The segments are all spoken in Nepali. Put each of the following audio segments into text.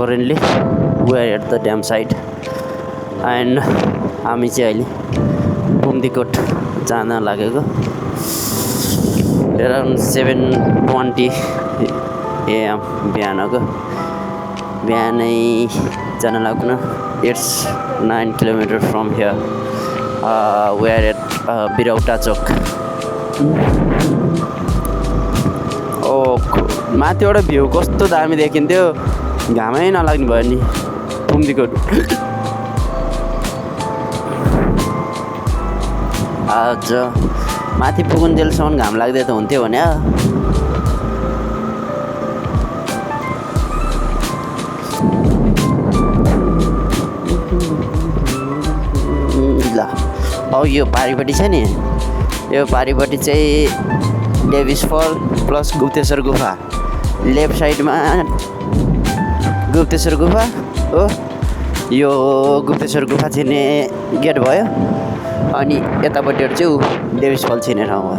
currently we are at the dam side and हामी चाहिँ अहिले बुम्दीकोट जान लागेको around 7:20 AM बिहानै जान लाग्नु. It's 9 kilometers from here. We are at Birauta Chowk. माथिबाट भ्यू कस्तो दामी देखिन्थ्यो, घामै नलाग्ने भयो नि बुम्दीकोट. आज माथि पुगुन्जेलसम्म घाम लाग्दै त हुन्थ्यो भने ल. अब यो पारिपट्टि छ नि, यो पारिपट्टि चाहिँ डेभिस फल प्लस गुप्तेश्वर गुफा. लेफ्ट साइडमा गुप्तेश्वर गुफा हो, यो गुप्तेश्वर गुफा छिर्ने गेट भयो. अनि यतापट्टि चाहिँ डेभिस फल छिर्ने ठाउँ भयो.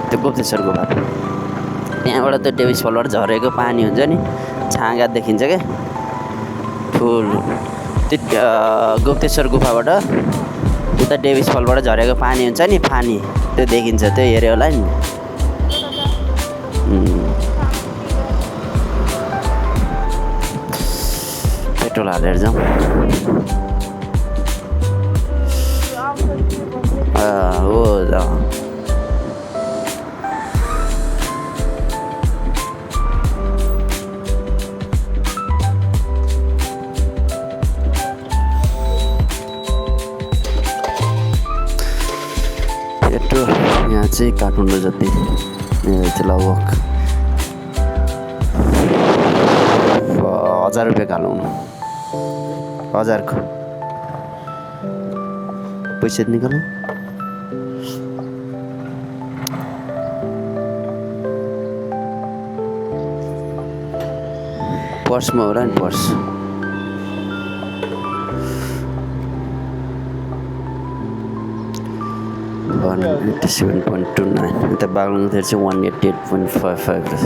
त्यो गुप्तेश्वर गुफा, त्यहाँबाट त्यो डेभिस फलबाट झरेको पानी हुन्छ नि, छाँगा देखिन्छ क्या फुल. त्यो गुप्तेश्वर गुफाबाट उता डेभिस फलबाट झरेको पानी हुन्छ नि, पानी त्यो देखिन्छ. त्यो हेऱ्यो होला नि. पेट्रोल हालेर जाउँ. हो जाउँ. यहाँ चाहिँ काठमाडौँ जति लगभग 1000 रुपियाँ हालौँ. 1000 को पैसा निकालौँ. पर्समा होला नि, पर्स. $187.29. यता बागलुङतिर चाहिँ 188.55 रहेछ.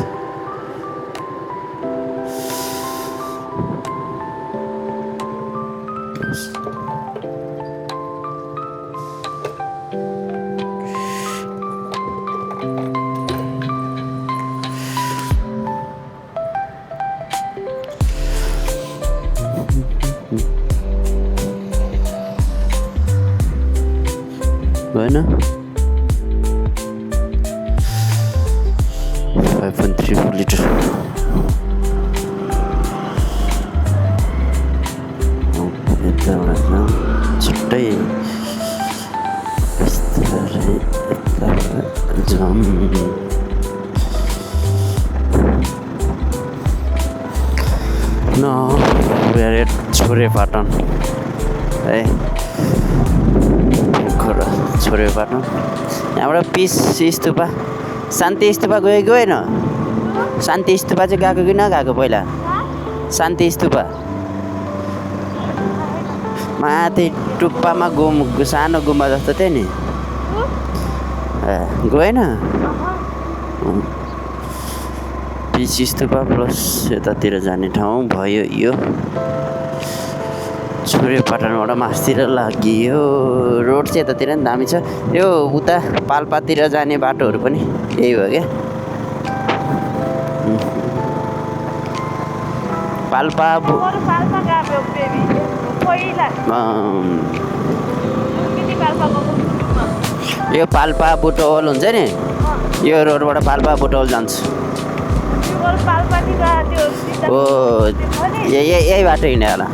होइन 5.34 लिटर. छुट्टै छोरेपाटन है, छोरेपाटन. यहाँबाट पिस स्तूपा, शान्ति स्तूपा गएको होइन? शान्ति स्तूपा चाहिँ गएको कि नगएको? पहिला शान्ति स्तूपा माथि टुप्पामा सानो गुम्बा जस्तो थियो नि, गएन? पिस स्तूपा प्लस यतातिर जाने ठाउँ भयो यो. छोरेपाटनबाट मासतिर लाग्यो. रोड चाहिँ यतातिर नि दामी छ. यो उता पाल्पातिर जाने बाटोहरू पनि यही भयो क्या. पाल्पा यो पाल्पा बुटवल हुन्छ नि, यो रोडबाट पाल्पा बुटवल जान्छ. हो यही बाटो हिँड्यो होला.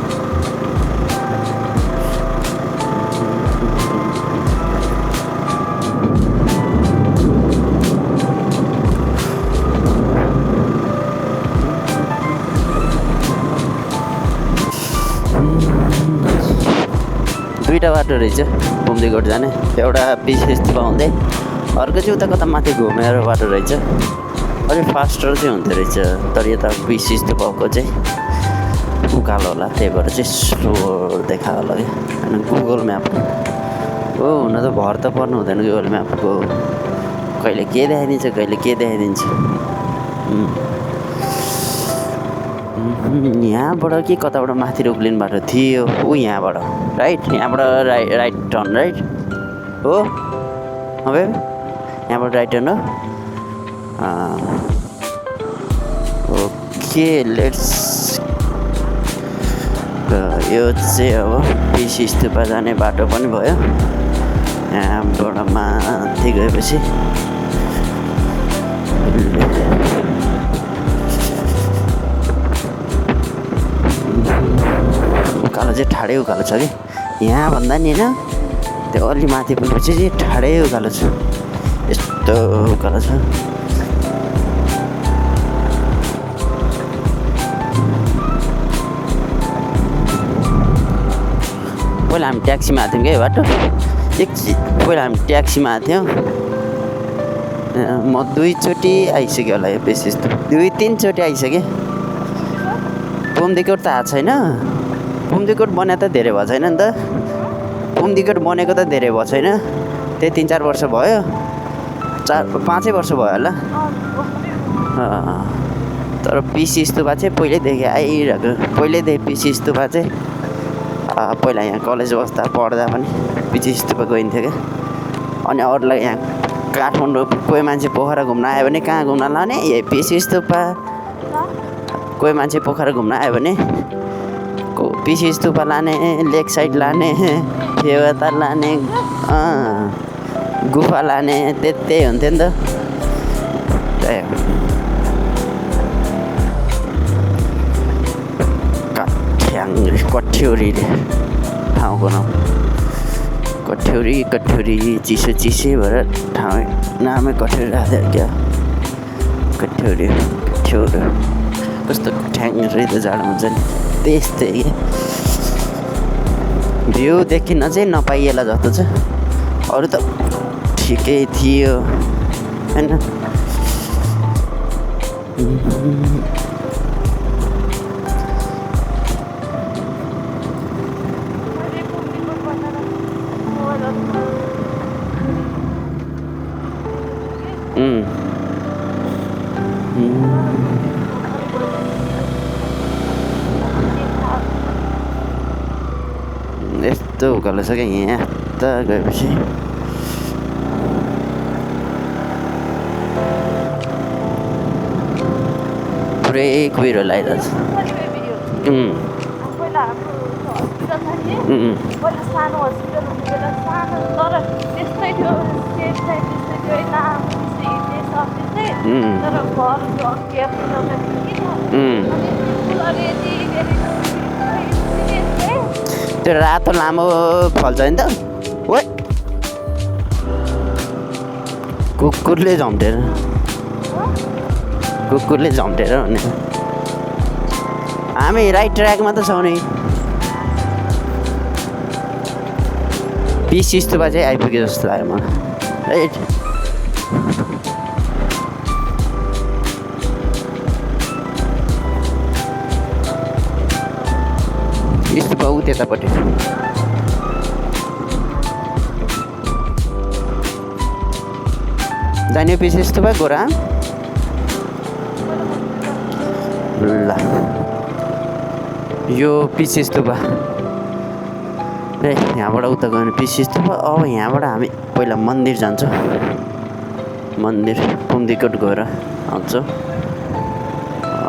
दुईवटा बाटो रहेछ बुम्दीकोट जाने. एउटा पिस स्तूपा हुँदै, अर्को चाहिँ उता कता माथि घुमेर बाटो रहेछ. अलिक फास्टर चाहिँ हुँदो रहेछ, तर यता पिस स्तूपाको चाहिँ उकालो होला, त्यही भएर चाहिँ स्लो देखा होला क्या. होइन गुगल म्याप ओ हुन त भर त पर्नु हुँदैन गुगल म्यापको कहिले के देखाइदिन्छ कहिले के देखाइदिन्छ यहाँबाट के कताबाट माथि रोक्लिने बाटो थियो ऊ यहाँबाट राइट यहाँबाट राइट टर्न राइट हो अब यहाँबाट राइट टर्न हो ओके लेट्स यो चाहिँ अब पिसी स्तुपा जाने बाटो पनि भयो यहाँबाट माथि गएपछि उकालो चाहिँ ठाडै उकालो छ कि यहाँ भन्दा नि होइन त्यो अलि माथि पुगेपछि चाहिँ ठाडै उकालो छ यस्तो उकालो छ पहिला हामी ट्याक्सीमा आएको थियौँ क्या यो बाटो पहिला हामी ट्याक्सीमा आएको थियौँ म 2 चोटि आइसक्यो होला यो बेसी जस्तो 2-3 चोटि आइसकेँ पुम्दीकोट त आएको छैन पुम्दीकोट बने त धेरै भएको छैन नि त पुम्दीकोट बनेको त धेरै भएको छैन त्यही 3-4 वर्ष भयो 4-5 वर्ष भयो होला तर पिसी स्तुपा चाहिँ पहिल्यैदेखि आइरहेको पहिल्यैदेखि पिसी स्तुपा चाहिँ पहिला यहाँ कलेज बस्दा पढ्दा पनि पिसी स्तुपा गइन्थ्यो क्या अनि अरूलाई यहाँ काठमाडौँ कोही मान्छे पोखरा घुम्न आयो भने कहाँ घुम्न लाने यही पिसी स्तुपा कोही मान्छे पोखरा घुम्न आयो भने पिसी स्तुपा लाने लेक साइड लाने फेवाताल लाने गुफा लाने त्यही हुन्थ्यो नि त त्यही हो कठ्यौरीले ठाउँको नाम कठ्यौरी चिसो भएर ठाउँ नामै कठ्यौरी राखिदियो क्या कठ्यौरी कस्तो ठ्याङ्ग्रै त जाडो हुन्छ नि त्यस्तै क्या भ्यू देखिन चाहिँ नपाइएला जस्तो छ अरू त ठिकै थियो होइन यस्तो उकालो छ क्या यहाँ त गएपछि पुरै कुहिरो लगाइरहेछ त्यो रातो लामो फल्छ नि त ओ कुकुरले झम्टेर भने हामी राइट ट्र्याकमा त छौँ नि पिसी स्तुपा चाहिँ आइपुग्यो जस्तो लाग्यो मलाई राइट स्तुपा ऊ त्यतापट्टि जाने पिसी स्तुपा गोरा ल यो पिसी स्तुपा ए यहाँबाट उता गयो भने पिसी स्तुपा अब यहाँबाट हामी पहिला मन्दिर जान्छौँ मन्दिर पुम्दीकोट गएर आउँछौँ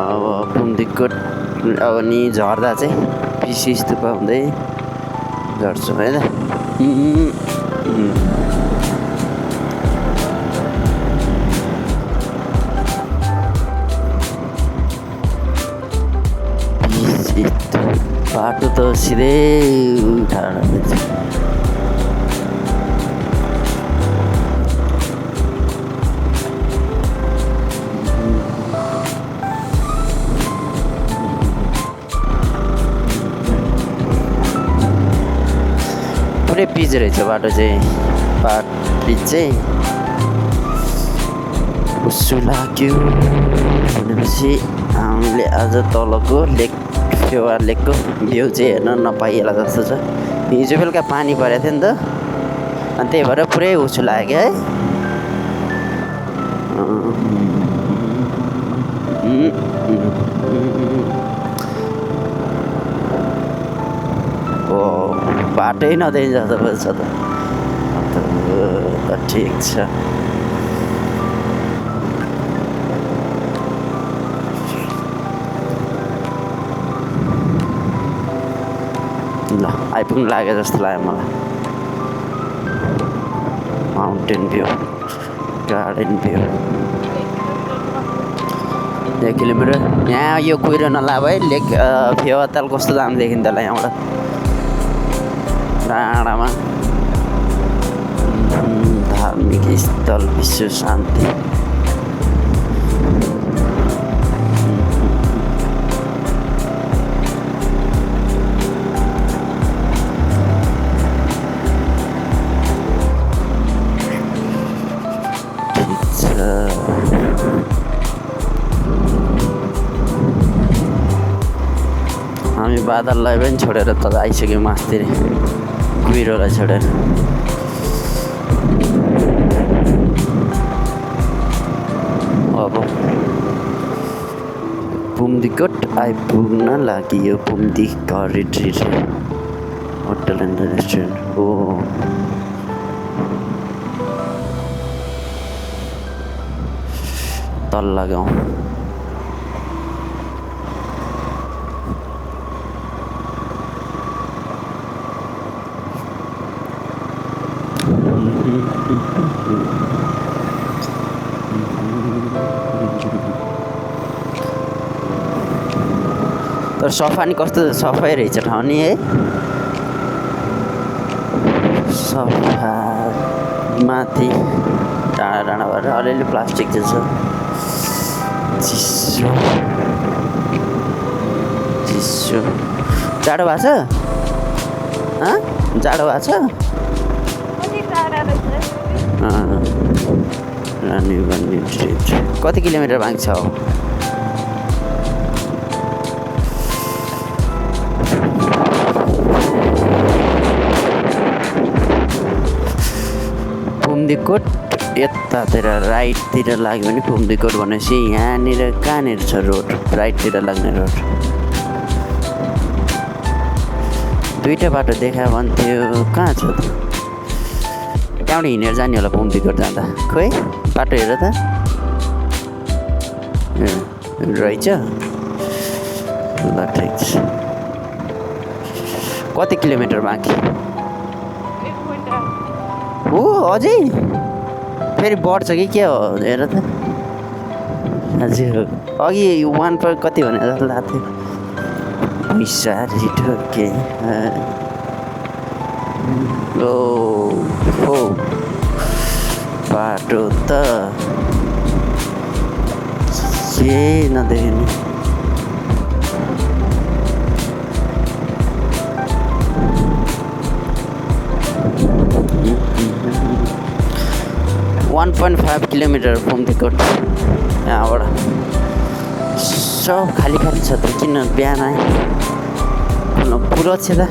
अब पुम्दीकोट अब नि झर्दा चाहिँ पिसी स्तुपा हुँदै झर्छौँ होइन बाटो त सिधै टाढा पुरै पिच रहेछ बाटो चाहिँ पिच चाहिँ उसो लाग्यो भनेपछि हामीले आज तलको लेक फेवा लेकको भ्यू चाहिँ हेर्न नपाइएला जस्तो छ हिजो बेलुका पानी परेको थियो नि त अनि त्यही भएर पुरै उसो लाग्यो है ओ बाटै नदिए जस्तो छ त ठिक छ ल आइपुग्नु लाग्यो जस्तो लाग्यो मलाई mountain view garden view 1 kilometre यहाँ यो कुहिरो नलाभ है लेक फेवाताल कस्तो दाम देखिन्छ होला यहाँबाट डाँडामा धार्मिक स्थल विश्व शान्ति हामी बादललाई पनि छोडेर त आइसक्यौँ मास्तिर कुहिरोलाई छोडेर अब पुम्दीकोट आइपुग्न लागि पुम्दी रिट्रिट होटल एन्ड रेस्टुरेन्ट हो तल्ला गाउँ तर सफा नि कस्तो सफै रहेछ ठाउँ नि है सफा माथि डाँडा डाँडा भएर अलिअलि प्लास्टिक चाहिँ छ चिसो चिसो जाडो भएको छ जाडो भएको छ रानीगञ्ज ट्रिट कति किलोमिटर बाँकी छ पुम्दीकोट यतातिर राइटतिर लाग्यो भने पुम्दीकोट भनेपछि यहाँनिर कहाँनिर छ रोड राइटतिर लाग्ने रोड दुईवटा बाटो देखा भन्थ्यो कहाँ छ त त्यहाँबाट हिँडेर जाने होला पुम्दीकोट जाँदा खोइ बाटो हेर त रहेछ ल ठिक छ कति किलोमिटर बाँकी हो अझै फेरि बढ्छ कि के हो हेर त हजुर अघि 1 पर कति भने जस्तो लाग्थ्यो पैसा रिटो के ओ हो बाटो त के नदेख्ने 1.5 किलोमिटर पुम्दीकोट यहाँबाट सब खाली खाली छ त किन बिहान फुल अक्षता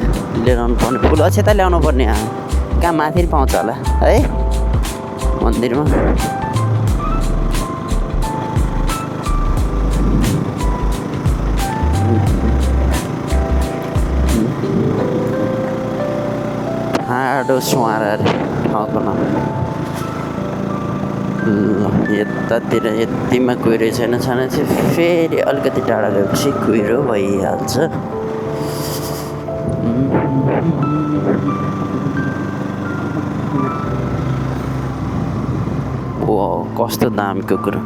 लिएर आउनु पर्ने फुल अक्षता ल्याउनु पर्ने कहाँ माथि पाउँछ होला है मन्दिरमा ठाडो सुहारा अरे ठाउँको नाम यतातिर यतिमा कुहिरो छैन चाहिँ फेरि अलिकति टाढा गएपछि कुहिरो भइहाल्छ ओ कस्तो दामीको कुरो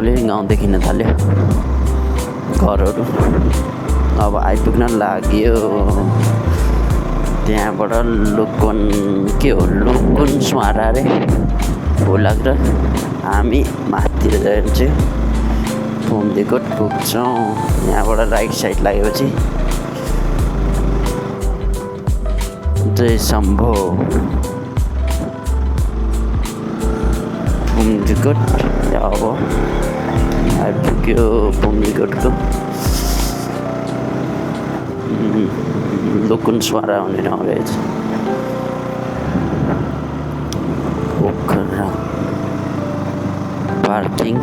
अलिअलि गाउँ देखिन थाल्यो घरहरू अब आइपुग्न लाग्यो त्यहाँबाट लुकुन के हो लुकुन सुहारा अरे फुलाक र हामी माथितिर गएर चाहिँ घुम्देकोट पुग्छौँ। यहाँबाट राइट साइड लागेपछि जय शम्भो घुम्देकोट अब आइपुग्यो। घुम्देकोटको लुकुनस्वारा हुने ठाउँ रहेछ। पोखरा पार्किङ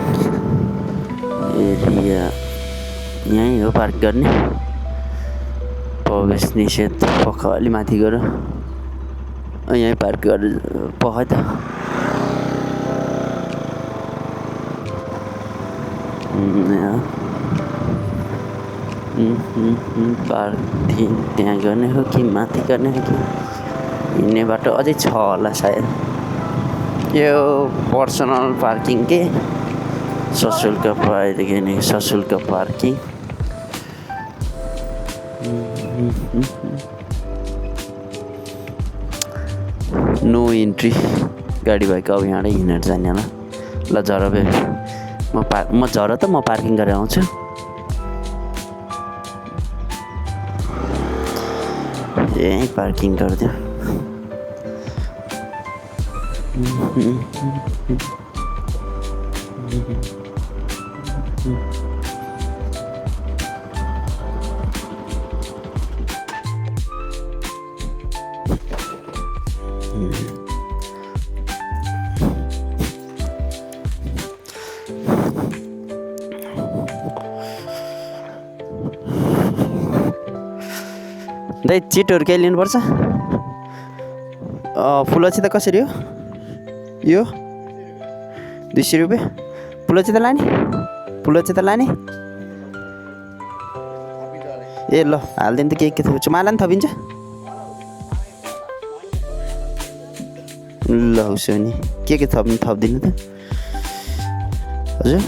एरिया यहीँ हो पार्क गर्ने। प्रवेश निषेध पख अलि माथि गएर यहीँ पार्क गरेर पख त पार्किङ त्यहाँ गर्ने हो कि माथि गर्ने हो कि हिँड्ने बाटो अझै छ होला सायद। यो पर्सनल पार्किङ के सशुल्क पाएदेखि नि सशुल्क पार्किङ। नो इन्ट्री गाडी भएको अब यहाँबाट हिँडेर जाने होला। ल झर म झर त म पार्किङ गरेर आउँछु। यहीँ पार्किङ गरिदियो। दाइ चिटहरू केही लिनुपर्छ? फुलची त कसरी हो यो? 200 रुपियाँ। फुलची त लाने? फुलची त लाने? ए ल हालिदिनु त के थप्छु माला नि थपिन्छ? ल उसो नि के थपिदिनु त हजुर।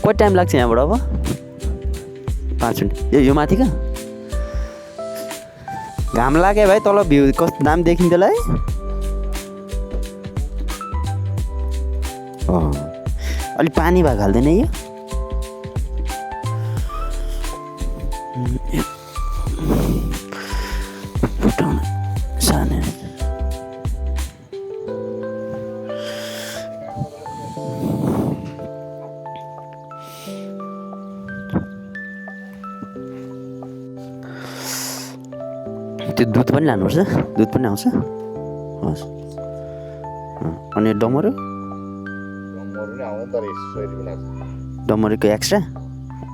कति टाइम लाग्छ यहाँबाट अब? 5 मिनट। यो माथि कहाँ घाम लाग्यो भाइ तल भ्यू कस्तो दाम देखिन्छ होला है। अलि पानी भएको हाल्दैन यो? सानो त्यो दुध पनि लानुपर्छ? दुध पनि आउँछ? हस्। अनि डमरू? डमरूको एक्स्ट्रा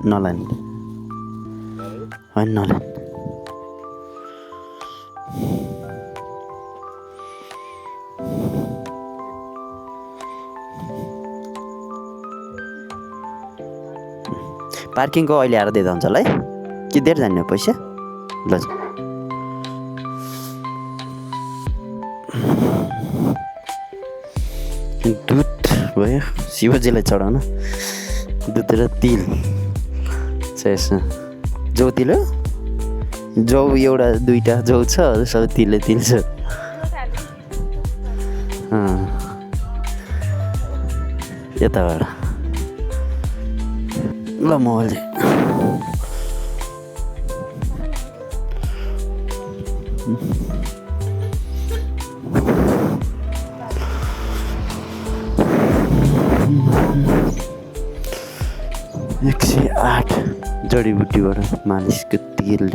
नलाने? होइन नलाने। पार्किङको अहिले आएर दिँदा हुन्छ होला है कि दिएर जाने पैसा? ल दुध भयो शिवजीलाई चढाउन। दुध र तिल जौ तिल हो? जौ एउटा 2टा जौ छ सब तिल छ। यताबाट ल मोबाइल एक 108 जडीबुटीबाट मालिसको तेल।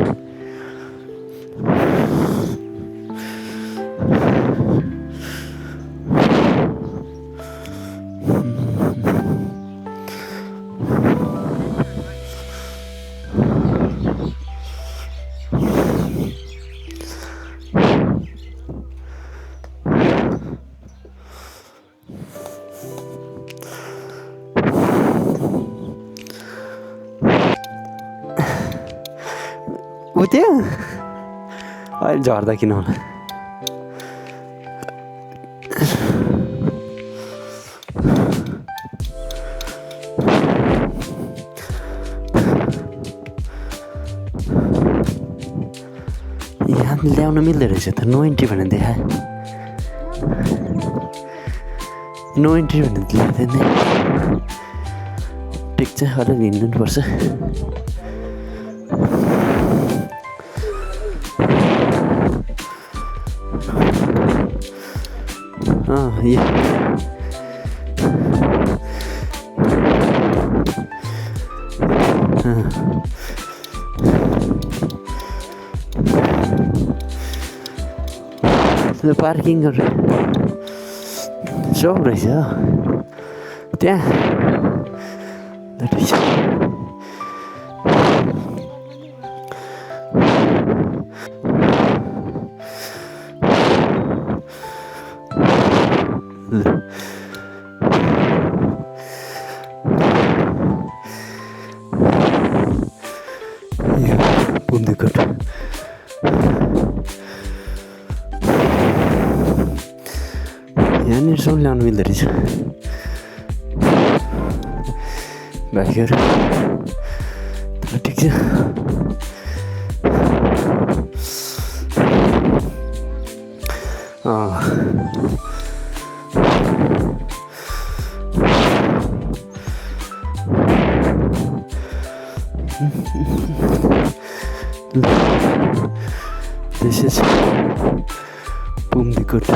त्यो अहिले झर्दा किन होला? अनि ल्याउन मिल्दो रहेछ त, नो इन्ट्री भनेर देखायो, नो इन्ट्री भनेर ल्याएको थियो नि। ठिक छ, अलिक हिँड्नु पर्छ। यो पार्किङहरू सब रहेछ त्यहाँ। पुम्दिकोट यहाँनिरसम्म ल्याउनु मिल्दो रहेछ बाइकहरू। तर ठिक छ, This is पुम्दिकोट।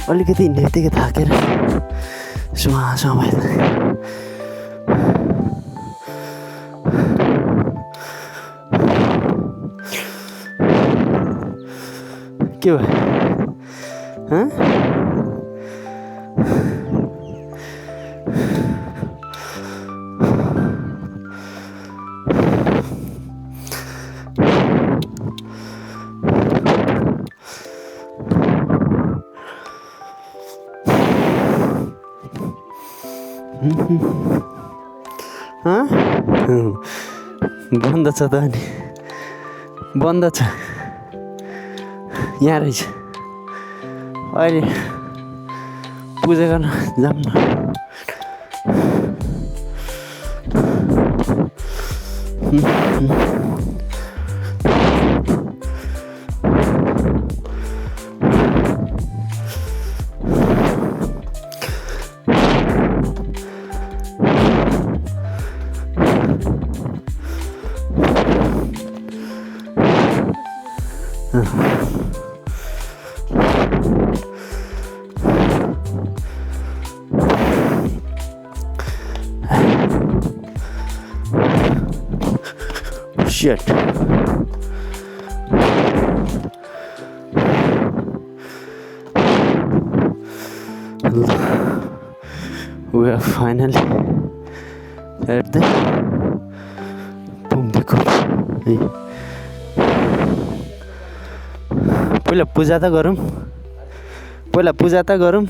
अलिकति हिँड्ने बित्तिकै थाकेर समय के भयो? बन्द छ त, अनि बन्द छ यहाँ रहेछ। अहिले पूजा गर्न जाऊँ न। Shit. We are finally at the पुम्दिकोट। पहिला पूजा त गरौँ, पहिला पूजा त गरौँ।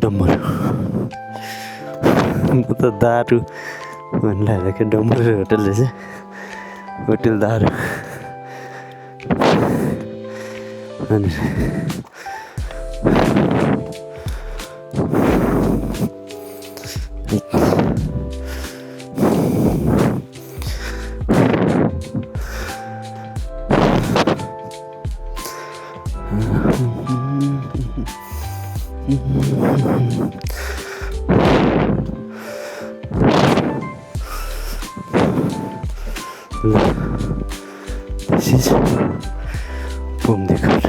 डम्बर म त दारु भन्नु लागेको, डम्बर होटल रहेछ, होटल दारु। This is पुम्दिकोट।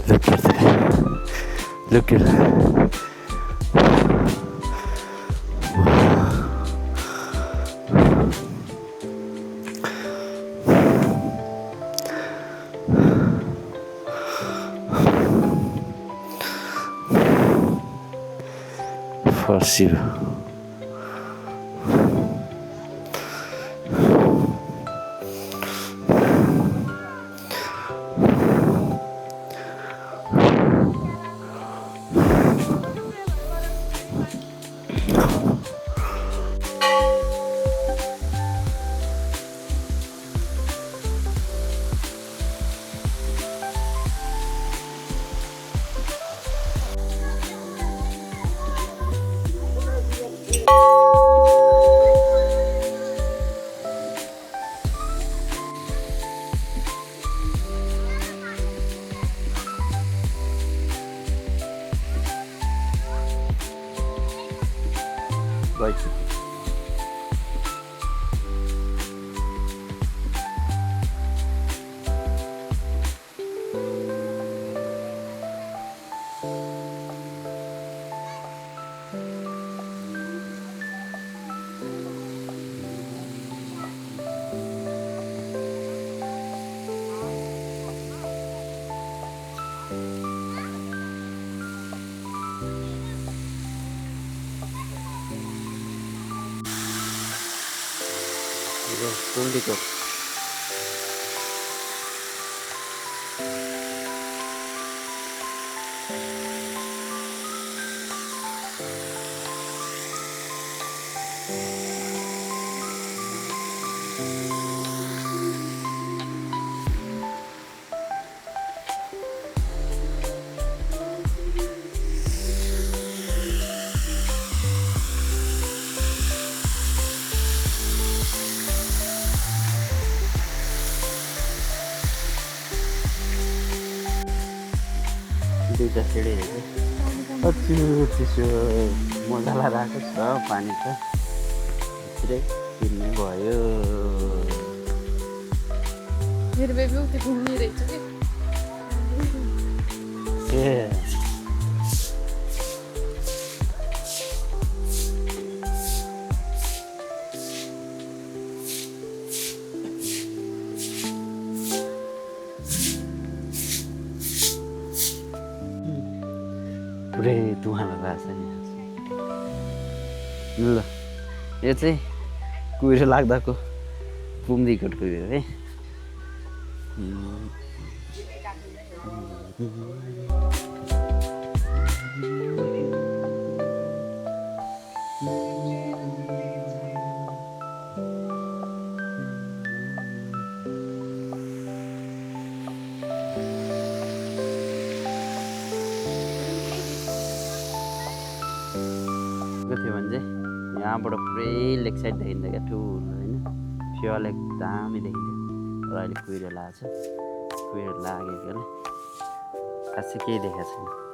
Look at that. Look at that. For you. गइसक्यो यो कुम्दीको दुईवटा सिँढी रहेछ अचु चिसो मजा लगाएको छ पानी त भित्रै किन्ने भयो मेरो बेबी उति घुम्ने रहेछ कि ए पुरै तुहालो लाग्छ नि ल यो चाहिँ कुहिरो लाग्दाको पुम्दीकोट कुहिरो है थियो भने चाहिँ यहाँबाट पुरै लेक साइड देखिन्छ क्या ठुलो होइन फ्युल एकदमै देखिन्छ र अहिले कुहिरो लागेको छ कुहिरो लागेकोले खासै केही देखाएको छैन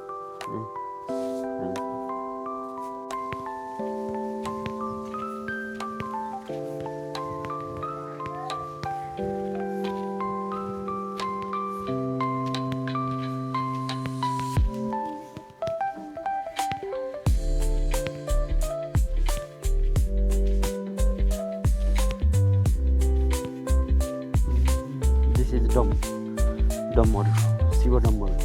डमहरू शिव डमहरू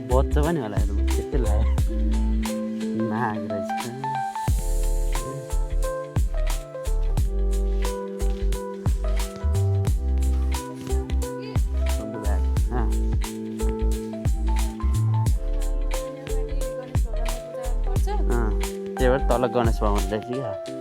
बच्चा पनि होला त्यस्तै लाग्यो नाग रहेछ त्यही भएर तल गणेश भवन रहेछ क्या